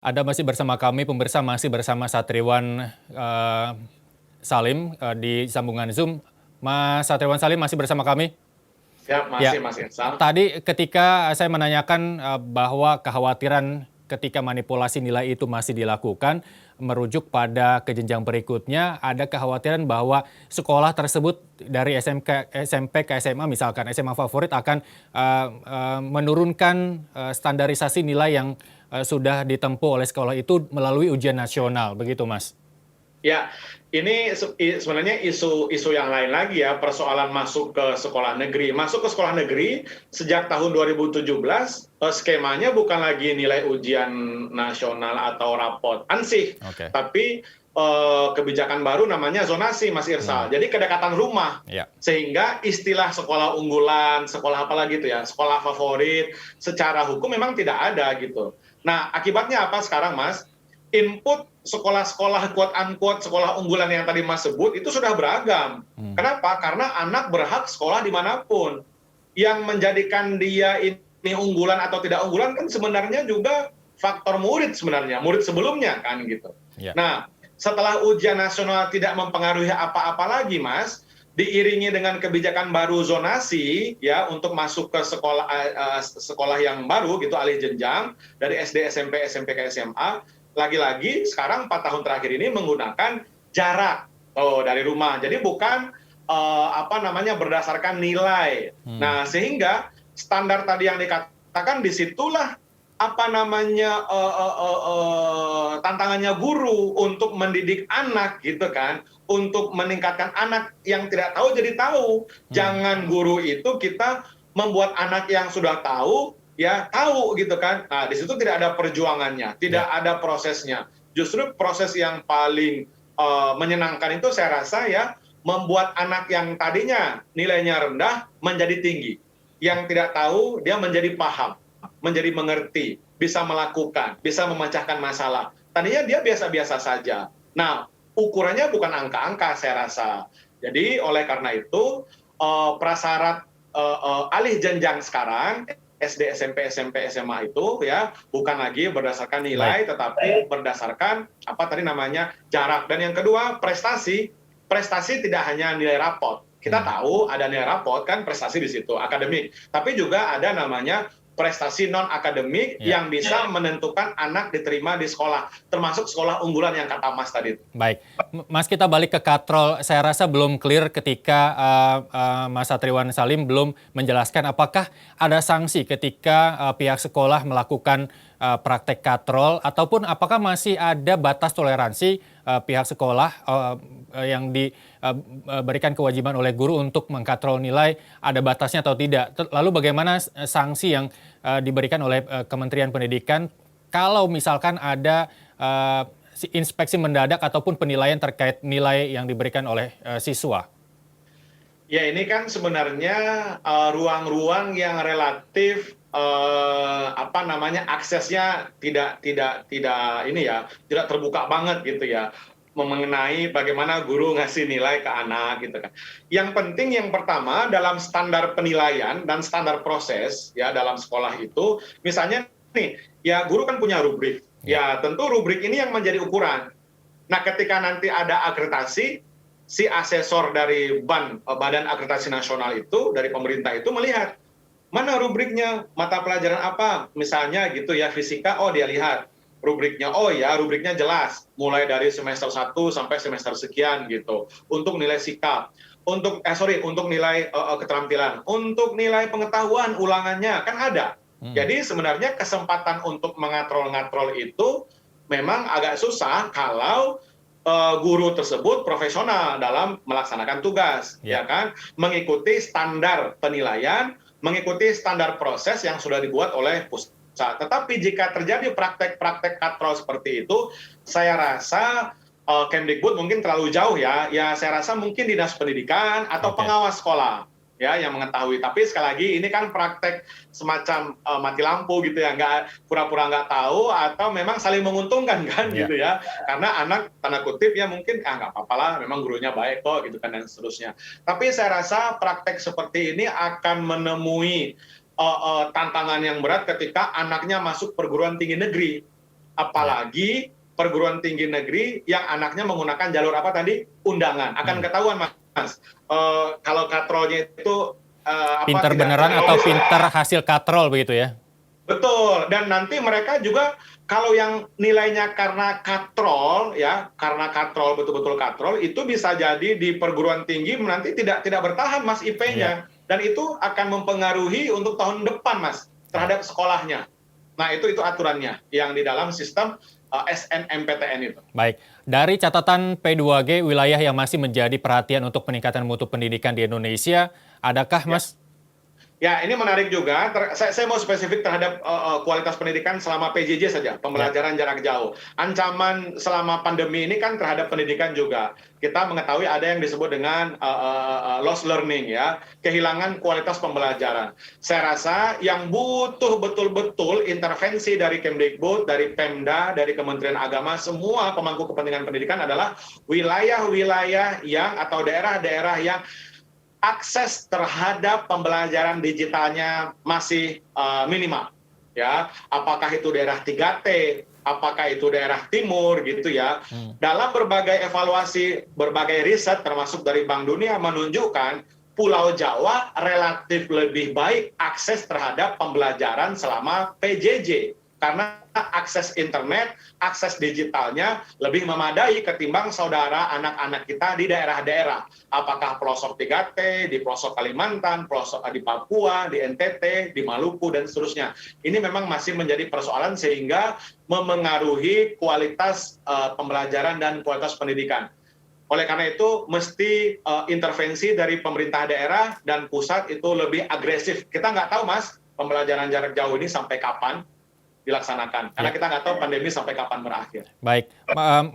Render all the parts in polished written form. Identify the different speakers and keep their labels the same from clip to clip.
Speaker 1: Ada masih bersama kami, pemirsa masih bersama Satriwan Salim di sambungan Zoom. Mas Satriwan Salim masih bersama kami?
Speaker 2: Ya, masih
Speaker 1: Ya,
Speaker 2: Mas Irsal.
Speaker 1: tadi ketika saya menanyakan bahwa kekhawatiran ketika manipulasi nilai itu masih dilakukan, merujuk pada ke jenjang berikutnya, ada kekhawatiran bahwa sekolah tersebut dari SMP ke SMA misalkan, SMA favorit akan menurunkan standarisasi nilai yang sudah ditempuh oleh sekolah itu melalui ujian nasional, begitu Mas?
Speaker 2: Ya, ini sebenarnya isu yang lain lagi ya, persoalan masuk ke sekolah negeri. Masuk ke sekolah negeri sejak tahun 2017, skemanya bukan lagi nilai ujian nasional atau rapot ansih,
Speaker 1: Oke.
Speaker 2: tapi kebijakan baru namanya zonasi, Mas Irsal. Jadi kedekatan rumah,
Speaker 1: Ya.
Speaker 2: sehingga istilah sekolah unggulan, sekolah apa lagi itu ya, sekolah favorit, secara hukum memang tidak ada gitu. Nah, akibatnya apa sekarang, Mas? Input sekolah-sekolah quote unquote sekolah unggulan yang tadi Mas sebut itu sudah beragam.
Speaker 1: Hmm.
Speaker 2: Kenapa? Karena anak berhak sekolah dimanapun. Yang menjadikan dia ini unggulan atau tidak unggulan kan sebenarnya juga faktor murid sebenarnya, murid sebelumnya kan gitu.
Speaker 1: Ya.
Speaker 2: Nah, setelah ujian nasional tidak mempengaruhi apa-apa lagi, Mas, diiringi dengan kebijakan baru zonasi ya untuk masuk ke sekolah yang baru gitu alih jenjang dari SD, SMP, SMP ke SMA, lagi-lagi sekarang 4 tahun terakhir ini menggunakan jarak dari rumah. Jadi bukan berdasarkan nilai. Nah, sehingga standar tadi yang dikatakan disitulah tantangannya guru untuk mendidik anak gitu kan, untuk meningkatkan anak yang tidak tahu jadi tahu. Jangan guru itu kita membuat anak yang sudah tahu ya tahu gitu kan. Nah, di situ tidak ada perjuangannya, tidak
Speaker 1: Ya.
Speaker 2: ada prosesnya. Justru proses yang paling menyenangkan itu saya rasa ya membuat anak yang tadinya nilainya rendah menjadi tinggi. Yang tidak tahu dia menjadi paham, menjadi mengerti, bisa melakukan, bisa memecahkan masalah. Tadinya dia biasa-biasa saja. Nah, ukurannya bukan angka-angka saya rasa. Jadi oleh karena itu prasyarat alih jenjang sekarang SD, SMP, SMP, SMA itu ya bukan lagi berdasarkan
Speaker 1: Baik.
Speaker 2: nilai tetapi berdasarkan apa tadi namanya jarak. Dan yang kedua prestasi. Prestasi tidak hanya nilai rapot. Kita tahu ada nilai rapot kan prestasi di situ akademik, tapi juga ada namanya prestasi non akademik
Speaker 1: Ya.
Speaker 2: yang bisa menentukan anak diterima di sekolah, termasuk sekolah unggulan yang kata Mas tadi.
Speaker 1: Baik, Mas, kita balik ke katrol. Saya rasa belum clear ketika Mas Satriwan Salim belum menjelaskan apakah ada sanksi ketika pihak sekolah melakukan praktek katrol, ataupun apakah masih ada batas toleransi pihak sekolah yang diberikan kewajiban oleh guru untuk mengkatrol nilai, ada batasnya atau tidak. Lalu bagaimana sanksi yang diberikan oleh Kementerian Pendidikan kalau misalkan ada inspeksi mendadak ataupun penilaian terkait nilai yang diberikan oleh siswa?
Speaker 2: Ya, ini kan sebenarnya ruang-ruang yang relatif aksesnya tidak terbuka banget gitu ya, mengenai bagaimana guru ngasih nilai ke anak gitu kan. Yang penting yang pertama dalam standar penilaian dan standar proses ya dalam sekolah itu, misalnya nih, ya guru kan punya rubrik.
Speaker 1: Ya.
Speaker 2: Ya, tentu rubrik ini yang menjadi ukuran. Nah, ketika nanti ada akreditasi, si asesor dari Badan Akreditasi Nasional itu, dari pemerintah itu melihat, mana rubriknya, mata pelajaran apa, misalnya gitu ya, fisika, oh dia lihat rubriknya, oh ya rubriknya jelas, mulai dari semester 1 sampai semester sekian gitu, untuk nilai sikap, untuk nilai keterampilan, untuk nilai pengetahuan ulangannya, kan ada. Jadi sebenarnya kesempatan untuk mengatrol-ngatrol itu memang agak susah kalau guru tersebut profesional dalam melaksanakan tugas,
Speaker 1: Ya.
Speaker 2: ya kan, mengikuti standar penilaian, mengikuti standar proses yang sudah dibuat oleh pusat. Tetapi jika terjadi praktek-praktek katrol seperti itu, saya rasa Kemdikbud mungkin terlalu jauh ya. Ya saya rasa mungkin dinas pendidikan atau
Speaker 1: Oke.
Speaker 2: pengawas sekolah ya yang mengetahui. Tapi sekali lagi ini kan praktek semacam mati lampu gitu ya, nggak pura-pura nggak tahu atau memang saling menguntungkan kan
Speaker 1: Ya.
Speaker 2: gitu ya. Karena anak tanda kutip ya mungkin nggak apa-apa lah, memang gurunya baik kok gitu kan dan seterusnya. Tapi saya rasa praktek seperti ini akan menemui tantangan yang berat ketika anaknya masuk perguruan tinggi negeri apalagi perguruan tinggi negeri yang anaknya menggunakan jalur apa tadi, undangan. Akan ketahuan Mas, kalau katrolnya itu
Speaker 1: Pinter beneran atau pinter hasil katrol begitu ya?
Speaker 2: betul, dan nanti mereka juga kalau yang nilainya karena katrol ya, karena katrol betul-betul katrol, itu bisa jadi di perguruan tinggi nanti tidak bertahan Mas IP-nya, dan itu akan mempengaruhi untuk tahun depan Mas terhadap sekolahnya. Nah itu aturannya yang di dalam sistem SNMPTN itu.
Speaker 1: Baik, dari catatan P2G, wilayah yang masih menjadi perhatian untuk peningkatan mutu pendidikan di Indonesia, adakah Mas?
Speaker 2: Ya, ini menarik juga. Saya mau spesifik terhadap kualitas pendidikan selama PJJ saja, pembelajaran jarak jauh. Ancaman selama pandemi ini kan terhadap pendidikan juga. Kita mengetahui ada yang disebut dengan lost learning ya, kehilangan kualitas pembelajaran. Saya rasa yang butuh betul-betul intervensi dari Kemdikbud, dari Pemda, dari Kementerian Agama, semua pemangku kepentingan pendidikan adalah wilayah-wilayah yang atau daerah-daerah yang akses terhadap pembelajaran digitalnya masih minimal, ya. Apakah itu daerah 3T, apakah itu daerah timur, gitu ya. Dalam berbagai evaluasi, berbagai riset, termasuk dari Bank Dunia, menunjukkan Pulau Jawa relatif lebih baik akses terhadap pembelajaran selama PJJ. Karena akses internet, akses digitalnya lebih memadai ketimbang saudara anak-anak kita di daerah-daerah. Apakah pelosok 3T, di pelosok Kalimantan, pelosok di Papua, di NTT, di Maluku, dan seterusnya. Ini memang masih menjadi persoalan sehingga memengaruhi kualitas pembelajaran dan kualitas pendidikan. Oleh karena itu, mesti intervensi dari pemerintah daerah dan pusat itu lebih agresif. Kita nggak tahu, Mas, pembelajaran jarak jauh ini sampai kapan dilaksanakan. Karena kita nggak tahu pandemi sampai kapan berakhir.
Speaker 1: Baik,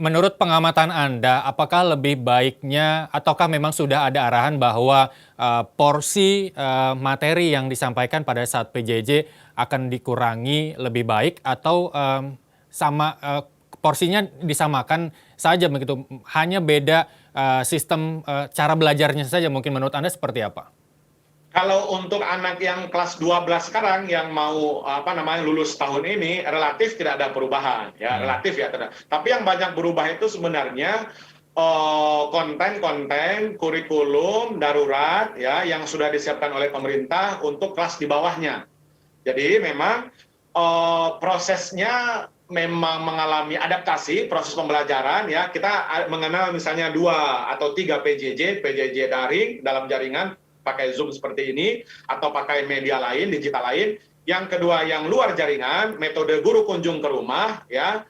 Speaker 1: menurut pengamatan Anda, apakah lebih baiknya, ataukah memang sudah ada arahan bahwa porsi materi yang disampaikan pada saat PJJ akan dikurangi lebih baik, atau porsinya disamakan saja begitu, hanya beda sistem cara belajarnya saja, mungkin menurut Anda seperti apa?
Speaker 2: Kalau untuk anak yang kelas 12 sekarang yang mau lulus tahun ini relatif tidak ada perubahan ya, relatif ya. Tapi yang banyak berubah itu sebenarnya konten-konten kurikulum darurat ya yang sudah disiapkan oleh pemerintah untuk kelas di bawahnya. Jadi memang prosesnya memang mengalami adaptasi proses pembelajaran ya. Kita mengenal misalnya 2 atau 3 PJJ daring dalam jaringan, pakai Zoom seperti ini, atau pakai media lain, digital lain. Yang kedua, yang luar jaringan, metode guru kunjung ke rumah, ya,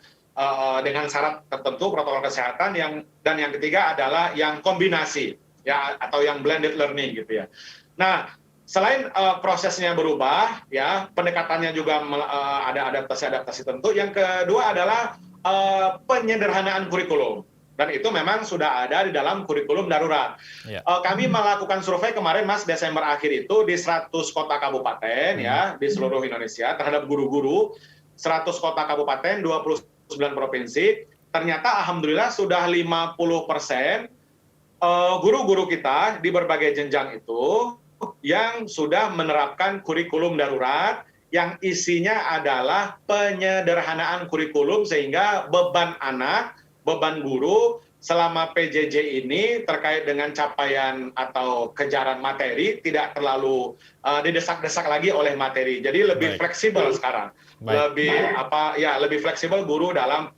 Speaker 2: dengan syarat tertentu, protokol kesehatan, dan yang ketiga adalah yang kombinasi, ya, atau yang blended learning, gitu ya. Nah, selain prosesnya berubah, ya, pendekatannya juga ada adaptasi-adaptasi tentu. Yang kedua adalah penyederhanaan kurikulum. Dan itu memang sudah ada di dalam kurikulum darurat. Ya. Kami melakukan survei kemarin, Mas, Desember akhir itu di 100 kota kabupaten ya di seluruh Indonesia terhadap guru-guru, 100 kota kabupaten, 29 provinsi. Ternyata alhamdulillah sudah 50% guru-guru kita di berbagai jenjang itu yang sudah menerapkan kurikulum darurat yang isinya adalah penyederhanaan kurikulum sehingga beban anak, beban guru selama PJJ ini terkait dengan capaian atau kejaran materi tidak terlalu didesak-desak lagi oleh materi. Jadi lebih fleksibel sekarang. Lebih fleksibel guru dalam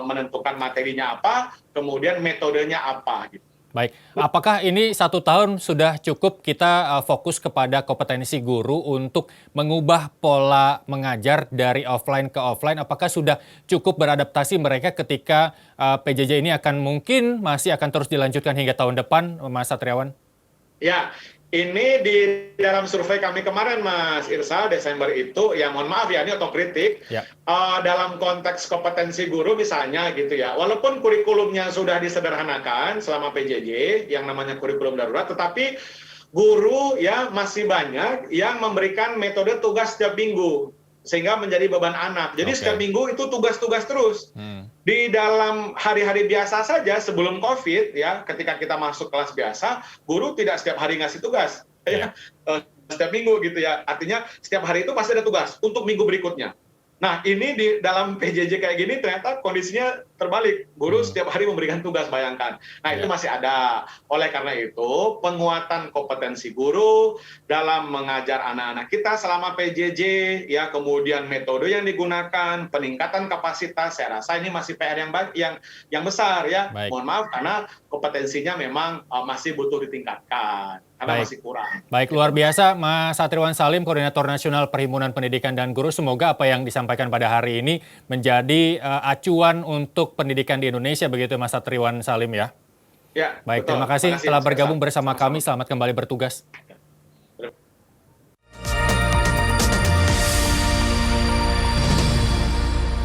Speaker 2: menentukan materinya apa, kemudian metodenya apa gitu.
Speaker 1: Baik, apakah ini 1 tahun sudah cukup kita fokus kepada kompetensi guru untuk mengubah pola mengajar dari offline ke offline? Apakah sudah cukup beradaptasi mereka ketika PJJ ini mungkin masih akan terus dilanjutkan hingga tahun depan, Mas Satriawan?
Speaker 2: Ya, ini di dalam survei kami kemarin, Mas Irsal, Desember itu, ya mohon maaf ya, ini otokritik, ya. Dalam konteks kompetensi guru misalnya gitu ya, walaupun kurikulumnya sudah disederhanakan selama PJJ, yang namanya kurikulum darurat, tetapi guru ya masih banyak yang memberikan metode tugas setiap minggu, sehingga menjadi beban anak. Jadi setiap minggu itu tugas-tugas terus. Di dalam hari-hari biasa saja sebelum COVID ya, ketika kita masuk kelas biasa, guru tidak setiap hari ngasih tugas. Ya. Setiap minggu gitu ya. Artinya setiap hari itu pasti ada tugas untuk minggu berikutnya. Nah, ini di dalam PJJ kayak gini ternyata kondisinya terbalik. Guru setiap hari memberikan tugas, bayangkan. Nah, itu
Speaker 1: Ya.
Speaker 2: masih ada. Oleh karena itu, penguatan kompetensi guru dalam mengajar anak-anak kita selama PJJ, ya, kemudian metode yang digunakan, peningkatan kapasitas, saya rasa ini masih PR yang besar, ya.
Speaker 1: Baik.
Speaker 2: Mohon maaf karena kompetensinya memang masih butuh ditingkatkan. Karena
Speaker 1: Baik.
Speaker 2: masih kurang.
Speaker 1: Baik, luar biasa Mas Satriwan Salim, Koordinator Nasional Perhimpunan Pendidikan dan Guru. Semoga apa yang disampaikan pada hari ini menjadi acuan untuk pendidikan di Indonesia, begitu Mas Satriwan Salim ya.
Speaker 2: Ya,
Speaker 1: Baik,
Speaker 2: betul.
Speaker 1: terima kasih telah
Speaker 2: Mas Reza.
Speaker 1: bergabung bersama
Speaker 2: Sama-sama.
Speaker 1: kami. Selamat kembali bertugas.